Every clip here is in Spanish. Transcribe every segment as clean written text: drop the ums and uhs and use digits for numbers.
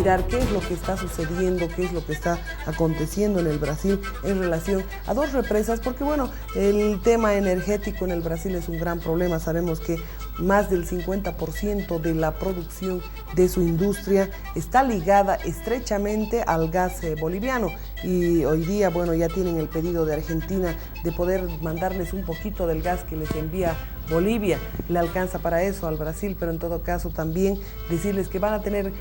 mirar qué es lo que está sucediendo, qué es lo que está aconteciendo en el Brasil en relación a dos represas, porque bueno, el tema energético en el Brasil es un gran problema. Sabemos que más del 50% de la producción de su industria está ligada estrechamente al gas boliviano, y hoy día, bueno, ya tienen el pedido de Argentina de poder mandarles un poquito del gas que les envía Bolivia. Le alcanza para eso al Brasil, pero en todo caso también decirles que van a tener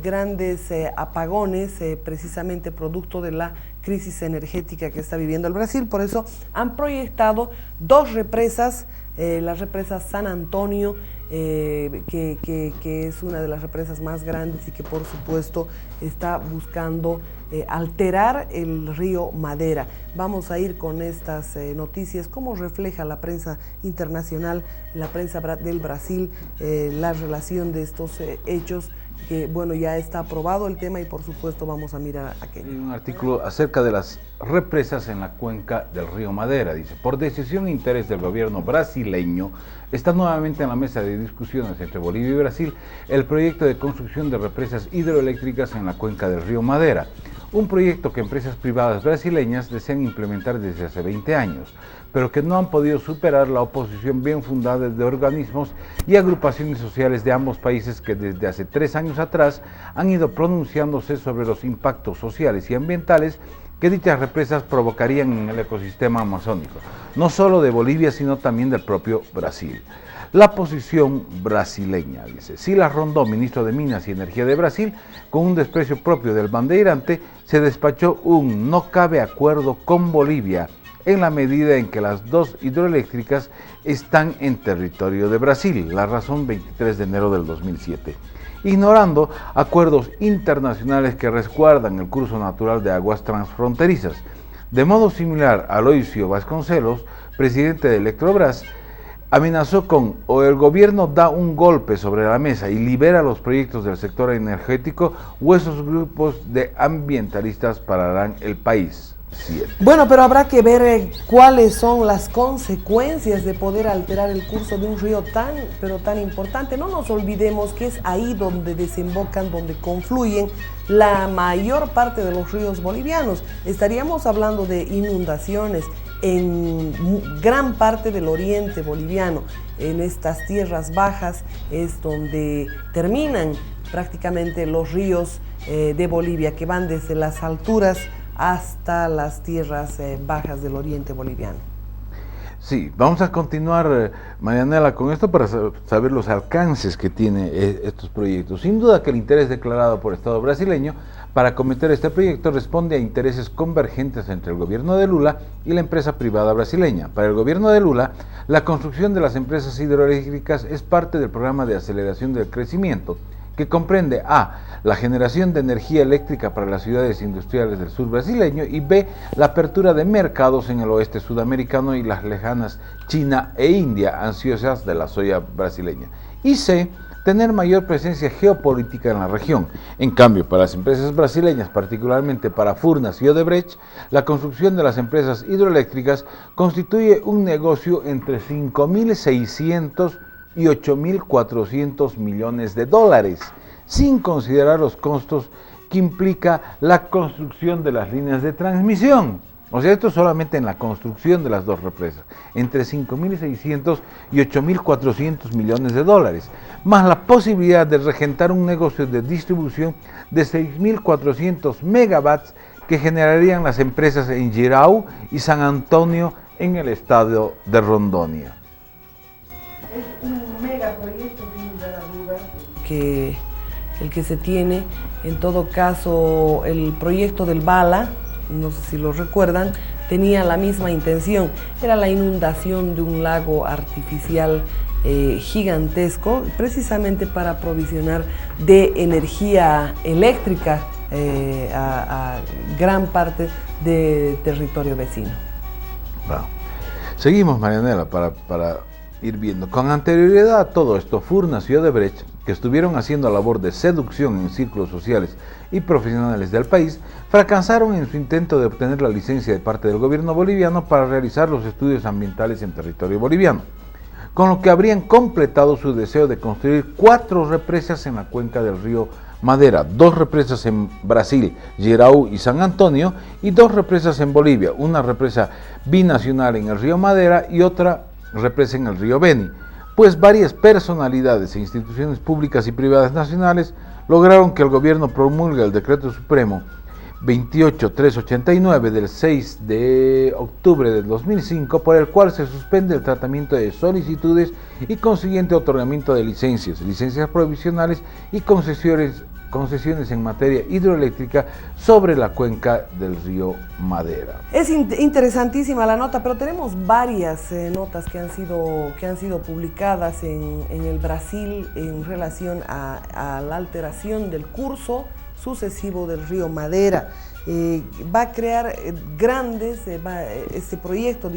grandes apagones, precisamente producto de la crisis energética que está viviendo el Brasil. Por eso han proyectado dos represas, la represa San Antonio, que es una de las represas más grandes y que por supuesto está buscando alterar el río Madera. Vamos a ir con estas noticias, cómo refleja la prensa internacional, la prensa del Brasil, la relación de estos hechos, que bueno, ya está aprobado el tema y por supuesto vamos a mirar aquello. Hay un artículo acerca de las represas en la cuenca del río Madera. Dice: por decisión e interés del gobierno brasileño, está nuevamente en la mesa de discusiones entre Bolivia y Brasil el proyecto de construcción de represas hidroeléctricas en la cuenca del río Madera, un proyecto que empresas privadas brasileñas desean implementar desde hace 20 años, pero que no han podido superar la oposición bien fundada de organismos y agrupaciones sociales de ambos países que desde hace 3 años atrás han ido pronunciándose sobre los impactos sociales y ambientales que dichas represas provocarían en el ecosistema amazónico, no solo de Bolivia, sino también del propio Brasil. La posición brasileña, dice Silas Rondó, ministro de Minas y Energía de Brasil, con un desprecio propio del bandeirante, se despachó un no cabe acuerdo con Bolivia en la medida en que las dos hidroeléctricas están en territorio de Brasil, la razón 23 de enero del 2007, ignorando acuerdos internacionales que resguardan el curso natural de aguas transfronterizas. De modo similar, Aloysio Vasconcelos, presidente de Electrobras, amenazó con: o el gobierno da un golpe sobre la mesa y libera los proyectos del sector energético, o esos grupos de ambientalistas pararán el país. 7. Bueno, pero habrá que ver cuáles son las consecuencias de poder alterar el curso de un río tan importante. No nos olvidemos que es ahí donde desembocan, donde confluyen la mayor parte de los ríos bolivianos. Estaríamos hablando de inundaciones en gran parte del oriente boliviano. En estas tierras bajas es donde terminan prácticamente los ríos de Bolivia, que van desde las alturas hasta las tierras bajas del oriente boliviano. Sí, vamos a continuar, Marianela, con esto para saber los alcances que tiene estos proyectos. Sin duda que el interés declarado por el Estado brasileño para acometer este proyecto responde a intereses convergentes entre el gobierno de Lula y la empresa privada brasileña. Para el gobierno de Lula, la construcción de las empresas hidroeléctricas es parte del programa de aceleración del crecimiento, que comprende a. la generación de energía eléctrica para las ciudades industriales del sur brasileño, y b. la apertura de mercados en el oeste sudamericano y las lejanas China e India, ansiosas de la soya brasileña, y c. tener mayor presencia geopolítica en la región. En cambio, para las empresas brasileñas, particularmente para Furnas y Odebrecht, la construcción de las empresas hidroeléctricas constituye un negocio entre 5.600 y 8.400 millones de dólares, sin considerar los costos que implica la construcción de las líneas de transmisión. O sea, esto solamente en la construcción de las dos represas, entre 5.600 y 8.400 millones de dólares, más la posibilidad de regentar un negocio de distribución de 6.400 megawatts que generarían las empresas en Jirau y San Antonio en el estado de Rondônia. Es un megaproyecto, sin lugar a dudas, que el que se tiene. En todo caso, el proyecto del Bala, no sé si lo recuerdan, tenía la misma intención. Era la inundación de un lago artificial gigantesco, precisamente para aprovisionar de energía eléctrica a gran parte del territorio vecino. Wow. Seguimos, Marianela, para ir viendo. Con anterioridad a todo esto, Furnas y Odebrecht, que estuvieron haciendo labor de seducción en círculos sociales y profesionales del país, fracasaron en su intento de obtener la licencia de parte del gobierno boliviano para realizar los estudios ambientales en territorio boliviano, con lo que habrían completado su deseo de construir 4 represas en la cuenca del río Madera, 2 represas en Brasil, Geraú y San Antonio, y 2 represas en Bolivia, una represa binacional en el río Madera y otra represa en el río Beni, pues varias personalidades e instituciones públicas y privadas nacionales lograron que el gobierno promulgue el Decreto Supremo 28389 del 6 de octubre del 2005, por el cual se suspende el tratamiento de solicitudes y consiguiente otorgamiento de licencias provisionales y concesiones en materia hidroeléctrica sobre la cuenca del río Madera. Es interesantísima la nota, pero tenemos varias notas que han sido publicadas en el Brasil en relación a la alteración del curso sucesivo del río Madera. Va a crear este proyecto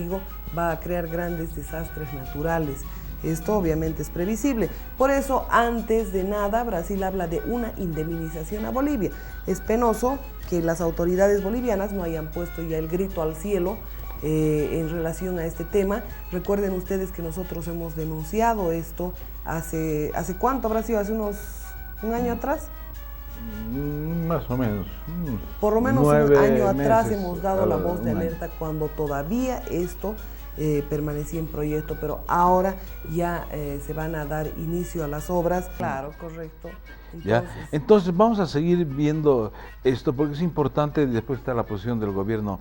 va a crear grandes desastres naturales. Esto obviamente es previsible. Por eso, antes de nada, Brasil habla de una indemnización a Bolivia. Es penoso que las autoridades bolivianas no hayan puesto ya el grito al cielo en relación a este tema. Recuerden ustedes que nosotros hemos denunciado esto ¿hace cuánto habrá sido? ¿Hace un año atrás? Más o menos. Por lo menos un año atrás hemos dado la voz de alerta cuando todavía esto permanecía en proyecto, pero ahora ya se van a dar inicio a las obras. Claro, correcto. Entonces vamos a seguir viendo esto porque es importante. Después está la posición del gobierno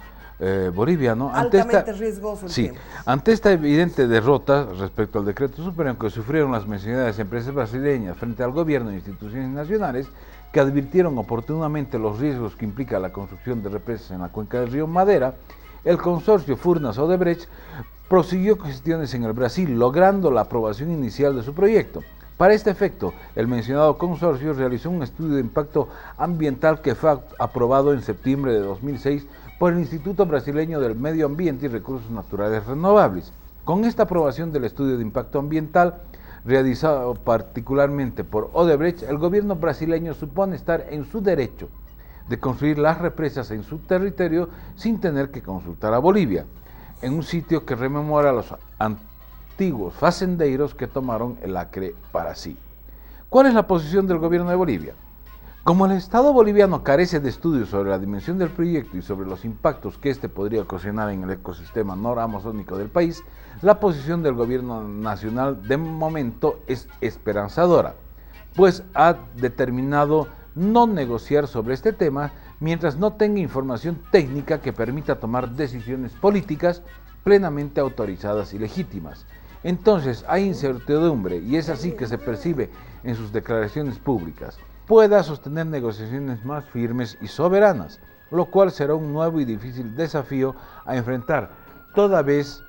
boliviano. Altamente riesgoso el tema. Ante esta evidente derrota respecto al decreto supremo que sufrieron las mencionadas empresas brasileñas frente al gobierno e instituciones nacionales, que advirtieron oportunamente los riesgos que implica la construcción de represas en la cuenca del río Madera, el consorcio Furnas-Odebrecht prosiguió gestiones en el Brasil, logrando la aprobación inicial de su proyecto. Para este efecto, el mencionado consorcio realizó un estudio de impacto ambiental que fue aprobado en septiembre de 2006 por el Instituto Brasileño del Medio Ambiente y Recursos Naturales Renovables. Con esta aprobación del estudio de impacto ambiental, realizado particularmente por Odebrecht, el gobierno brasileño supone estar en su derecho de construir las represas en su territorio sin tener que consultar a Bolivia, en un sitio que rememora a los antiguos fazendeiros que tomaron el Acre para sí. ¿Cuál es la posición del gobierno de Bolivia? Como el Estado boliviano carece de estudios sobre la dimensión del proyecto y sobre los impactos que éste podría ocasionar en el ecosistema noramazónico del país, la posición del gobierno nacional de momento es esperanzadora, pues ha determinado no negociar sobre este tema mientras no tenga información técnica que permita tomar decisiones políticas plenamente autorizadas y legítimas. Entonces hay incertidumbre y es así que se percibe en sus declaraciones públicas. Pueda sostener negociaciones más firmes y soberanas, lo cual será un nuevo y difícil desafío a enfrentar, toda vez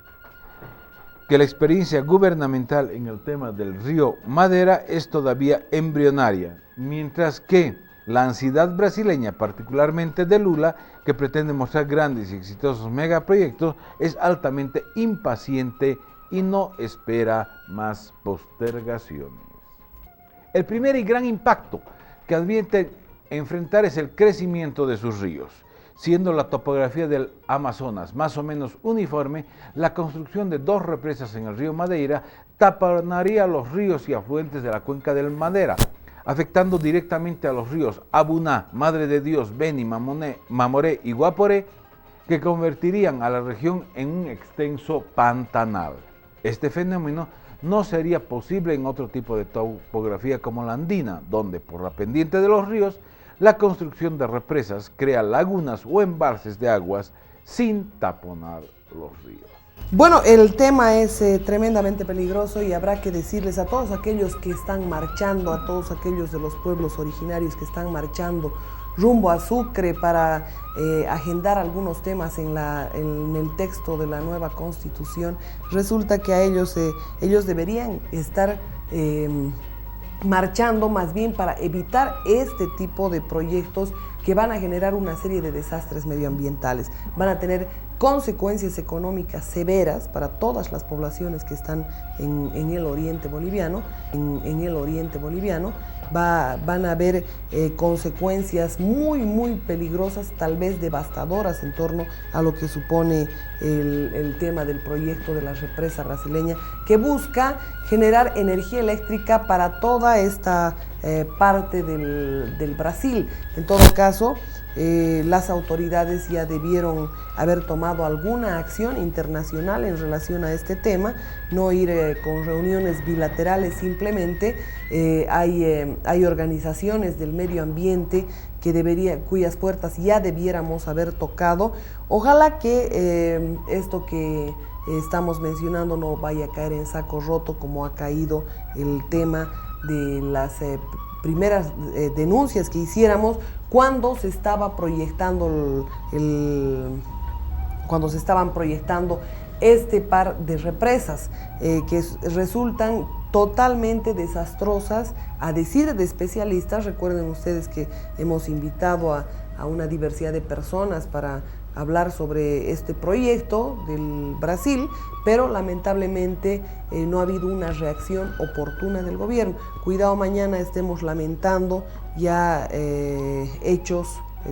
que la experiencia gubernamental en el tema del río Madera es todavía embrionaria, mientras que la ansiedad brasileña, particularmente de Lula, que pretende mostrar grandes y exitosos megaproyectos, es altamente impaciente y no espera más postergaciones. El primer y gran impacto que advierte enfrentar es el crecimiento de sus ríos. Siendo la topografía del Amazonas más o menos uniforme, la construcción de 2 represas en el río Madeira taponaría los ríos y afluentes de la cuenca del Madera, afectando directamente a los ríos Abuná, Madre de Dios, Beni, Mamoré y Guaporé, que convertirían a la región en un extenso pantanal. Este fenómeno no sería posible en otro tipo de topografía como la andina, donde por la pendiente de los ríos, la construcción de represas crea lagunas o embalses de aguas sin taponar los ríos. Bueno, el tema es tremendamente peligroso y habrá que decirles a todos aquellos que están marchando, a todos aquellos de los pueblos originarios que están marchando rumbo a Sucre para agendar algunos temas en el texto de la nueva Constitución. Resulta que a ellos deberían estar marchando más bien para evitar este tipo de proyectos que van a generar una serie de desastres medioambientales. Van a tener consecuencias económicas severas para todas las poblaciones que están en el oriente boliviano, van a haber consecuencias muy peligrosas, tal vez devastadoras en torno a lo que supone el tema del proyecto de la represa brasileña, que busca generar energía eléctrica para toda esta parte del Brasil. En todo caso, las autoridades ya debieron haber tomado alguna acción internacional en relación a este tema, no ir con reuniones bilaterales simplemente. Hay organizaciones del medio ambiente cuyas puertas ya debiéramos haber tocado. Ojalá que esto que estamos mencionando no vaya a caer en saco roto como ha caído el tema de las primeras denuncias que hiciéramos cuando se estaba proyectando cuando se estaban proyectando este par de represas que resultan totalmente desastrosas, a decir de especialistas. Recuerden ustedes que hemos invitado a una diversidad de personas para hablar sobre este proyecto del Brasil, pero lamentablemente no ha habido una reacción oportuna del gobierno. Cuidado, mañana estemos lamentando ya hechos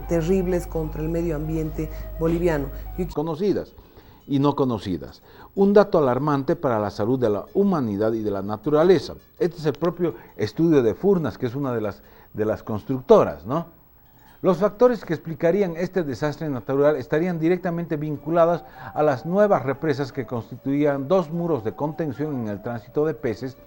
terribles contra el medio ambiente boliviano. Conocidas y no conocidas. Un dato alarmante para la salud de la humanidad y de la naturaleza. Este es el propio estudio de Furnas, que es una de las constructoras, ¿no? Los factores que explicarían este desastre natural estarían directamente vinculados a las nuevas represas que constituían dos muros de contención en el tránsito de peces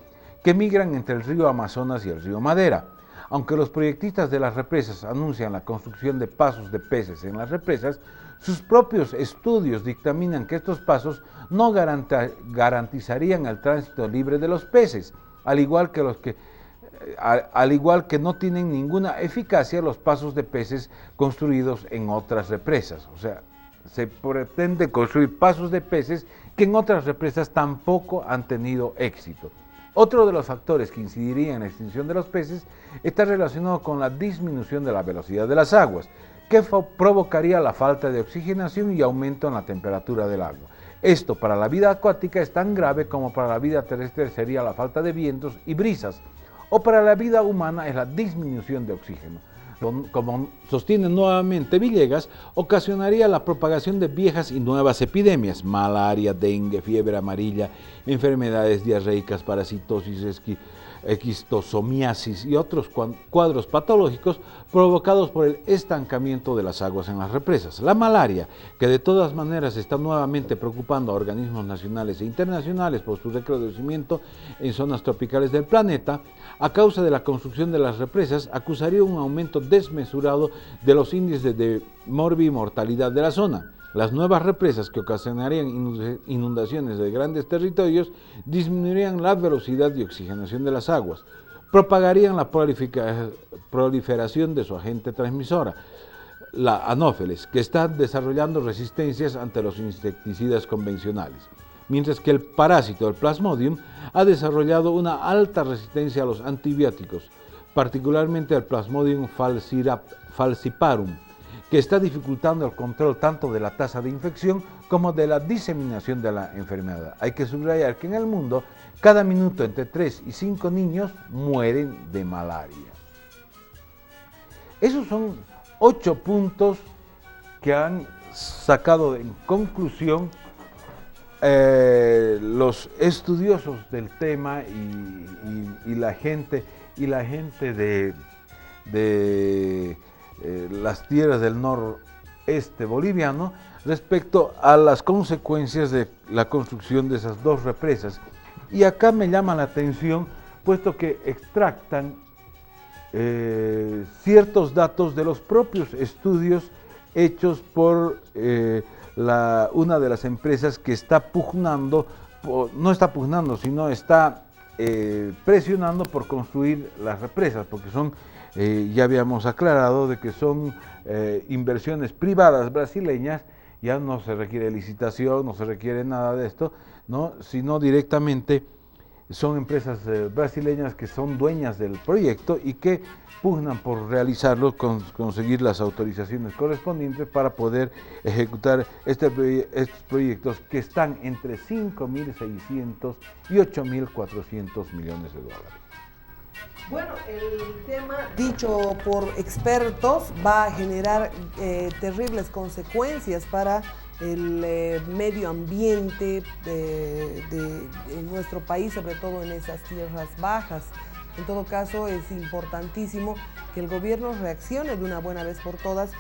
que migran entre el río Amazonas y el río Madera. Aunque los proyectistas de las represas anuncian la construcción de pasos de peces en las represas, sus propios estudios dictaminan que estos pasos no garantizarían el tránsito libre de los peces, al igual que no tienen ninguna eficacia los pasos de peces construidos en otras represas. O sea, se pretende construir pasos de peces que en otras represas tampoco han tenido éxito. Otro de los factores que incidiría en la extinción de los peces está relacionado con la disminución de la velocidad de las aguas, que provocaría la falta de oxigenación y aumento en la temperatura del agua. Esto para la vida acuática es tan grave como para la vida terrestre sería la falta de vientos y brisas, o para la vida humana es la disminución de oxígeno. Como sostiene nuevamente Villegas, ocasionaría la propagación de viejas y nuevas epidemias, malaria, dengue, fiebre amarilla, enfermedades diarreicas, parasitosis, esquistosomiasis y otros cuadros patológicos provocados por el estancamiento de las aguas en las represas. La malaria, que de todas maneras está nuevamente preocupando a organismos nacionales e internacionales por su recrudecimiento en zonas tropicales del planeta, a causa de la construcción de las represas, acusaría un aumento desmesurado de los índices de morbimortalidad de la zona. Las nuevas represas, que ocasionarían inundaciones de grandes territorios, disminuirían la velocidad de oxigenación de las aguas, propagarían la proliferación de su agente transmisora, la anófeles, que está desarrollando resistencias ante los insecticidas convencionales, mientras que el parásito, el Plasmodium, ha desarrollado una alta resistencia a los antibióticos, particularmente al Plasmodium falciparum, que está dificultando el control tanto de la tasa de infección como de la diseminación de la enfermedad. Hay que subrayar que en el mundo, cada minuto entre 3 y 5 niños mueren de malaria. Esos son 8 puntos que han sacado en conclusión los estudiosos del tema y la gente de las tierras del noroeste boliviano respecto a las consecuencias de la construcción de esas dos represas. Y acá me llama la atención, puesto que extractan ciertos datos de los propios estudios hechos por una de las empresas que está pugnando, no está pugnando, sino está presionando por construir las represas, porque son, ya habíamos aclarado, de que son inversiones privadas brasileñas. Ya no se requiere licitación, no se requiere nada de esto, ¿no? Sino directamente son empresas brasileñas que son dueñas del proyecto y que pugnan por realizarlo, conseguir las autorizaciones correspondientes para poder ejecutar estos proyectos que están entre 5.600 y 8.400 millones de dólares. Bueno, el tema dicho por expertos va a generar terribles consecuencias para el medio ambiente de nuestro país, sobre todo en esas tierras bajas. En todo caso, es importantísimo que el gobierno reaccione de una buena vez por todas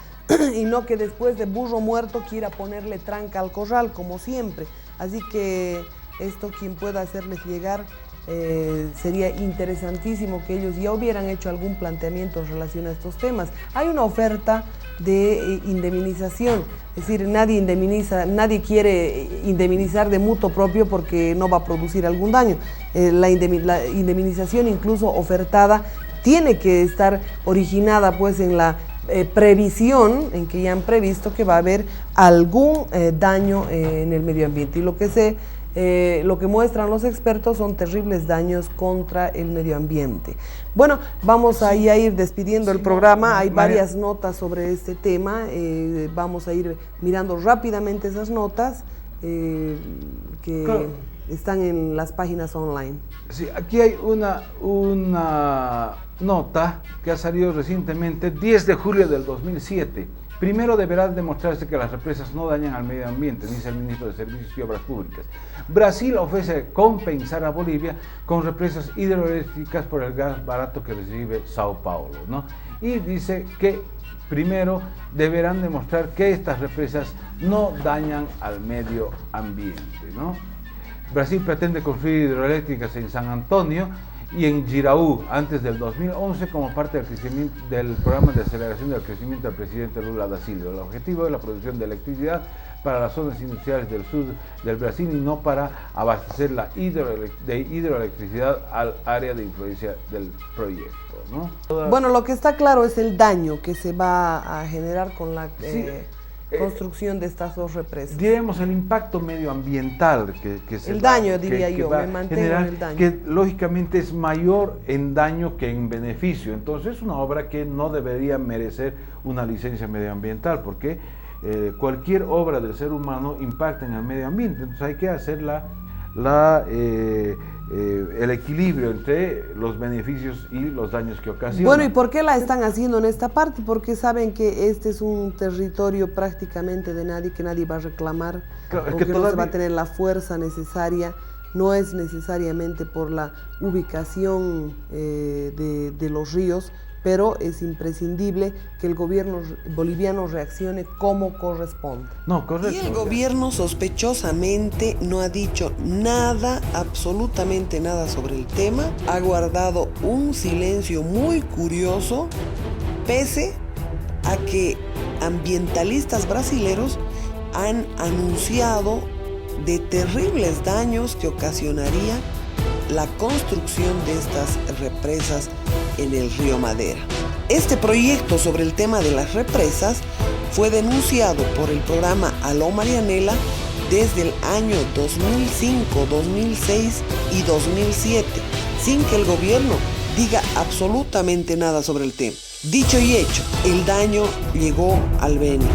y no que después de burro muerto quiera ponerle tranca al corral, como siempre. Así que esto, quien pueda hacerles llegar, sería interesantísimo que ellos ya hubieran hecho algún planteamiento en relación a estos temas. Hay una oferta de indemnización, es decir, nadie quiere indemnizar de mutuo propio porque no va a producir algún daño. La indemnización incluso ofertada tiene que estar originada pues en la previsión, en que ya han previsto que va a haber algún daño en el medio ambiente. Y lo que muestran los expertos son terribles daños contra el medio ambiente. Bueno, vamos a ir despidiendo el programa. Hay varias notas sobre este tema. Vamos a ir mirando rápidamente esas notas que están en las páginas online. Sí, aquí hay una nota que ha salido recientemente, 10 de julio del 2007. Primero deberá demostrarse que las represas no dañan al medio ambiente, dice el ministro de Servicios y Obras Públicas. Brasil ofrece compensar a Bolivia con represas hidroeléctricas por el gas barato que recibe Sao Paulo, ¿no? Y dice que primero deberán demostrar que estas represas no dañan al medio ambiente, ¿no? Brasil pretende construir hidroeléctricas en San Antonio y en Jiraú antes del 2011 como parte del programa de aceleración del crecimiento del presidente Lula da Silva. El objetivo es la producción de electricidad para las zonas industriales del sur del Brasil y no para abastecer de hidroelectricidad al área de influencia del proyecto, ¿no? Bueno, lo que está claro es el daño que se va a generar con la construcción de estas dos represas. Diremos el impacto medioambiental que se el daño, diría yo, me mantengo en el daño. Que lógicamente es mayor en daño que en beneficio. Entonces es una obra que no debería merecer una licencia medioambiental, porque cualquier obra del ser humano impacta en el medio ambiente. Entonces hay que hacer el equilibrio entre los beneficios y los daños que ocasiona. Bueno, ¿y por qué la están haciendo en esta parte? Porque saben que este es un territorio prácticamente de nadie, que nadie va a reclamar, claro, porque no se va a tener la fuerza necesaria. No es necesariamente por la ubicación de los ríos, pero es imprescindible que el gobierno boliviano reaccione como corresponde. No, correcto. Y el gobierno sospechosamente no ha dicho nada, absolutamente nada sobre el tema. Ha guardado un silencio muy curioso, pese a que ambientalistas brasileros han anunciado de terribles daños que ocasionaría la construcción de estas represas en el río Madera. Este proyecto sobre el tema de las represas fue denunciado por el programa Aló Marianela desde el año 2005, 2006 y 2007, sin que el gobierno diga absolutamente nada sobre el tema. Dicho y hecho, el daño llegó al Beni.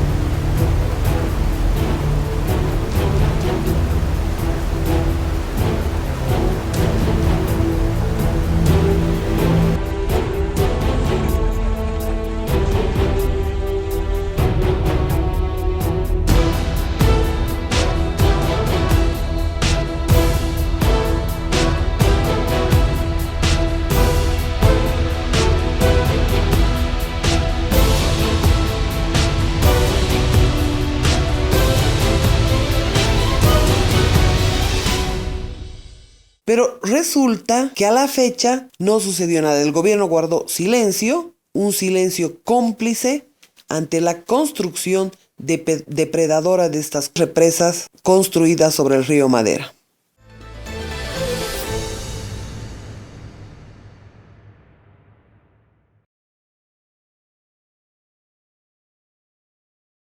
Pero resulta que a la fecha no sucedió nada. El gobierno guardó silencio, un silencio cómplice ante la construcción depredadora de estas represas construidas sobre el río Madera.